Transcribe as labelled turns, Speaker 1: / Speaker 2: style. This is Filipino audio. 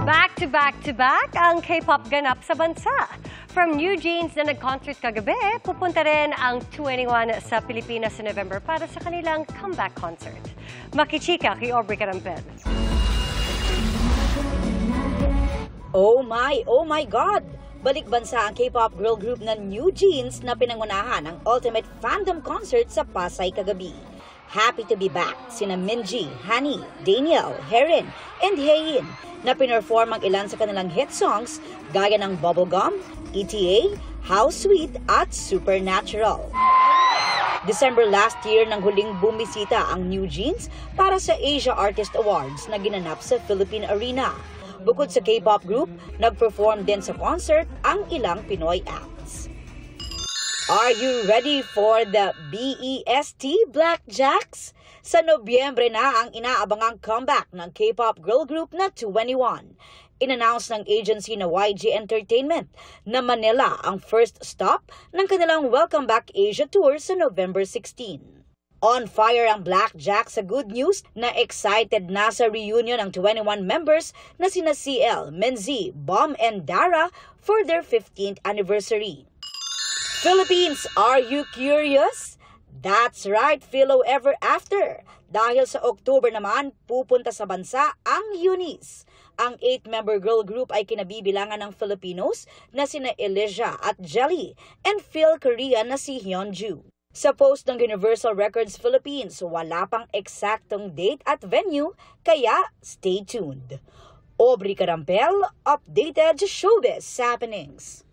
Speaker 1: Back to back ang K-pop ganap sa bansa. From New Jeans na nag-concert kagabi, pupunta rin ang 2NE1 sa Pilipinas sa November para sa kanilang comeback concert. Makichika kay Aubrey Carampel.
Speaker 2: Oh my God! Balik bansa ang K-pop girl group na New Jeans na pinangunahan ang Ultimate Fandom Concert sa Pasay kagabi. Happy to be back sina Minji, Hani, Daniel, Herin, and Haein na pinerform ang ilan sa kanilang hit songs gaya ng Bubblegum, ETA, How Sweet at Supernatural. December last year nang huling bumisita ang New Jeans para sa Asia Artist Awards na ginanap sa Philippine Arena. Bukod sa K-pop group, nag-perform din sa concert ang ilang Pinoy acts. Are you ready for the BEST Blackjacks? Sa Nobyembre na ang inaabangang comeback ng K-pop girl group na 2NE1. In-announce ng agency na YG Entertainment na Manila ang first stop ng kanilang Welcome Back Asia Tour sa November 16. On fire ang Blackjack sa good news na excited na sa reunion ng 2NE1 members na sina CL, Menzi, Bom, and Dara for their 15th anniversary. Philippines, are you curious? That's right, Philo Ever After. Dahil sa October naman, pupunta sa bansa ang Eunice. Ang 8-member girl group ay kinabibilangan ng Filipinos na sina Elijah at Jelly and Phil Korean na si Hyunju. Sa post ng Universal Records Philippines, wala pang eksaktong date at venue, kaya stay tuned. Aubrey Carampel, updated showbiz happenings.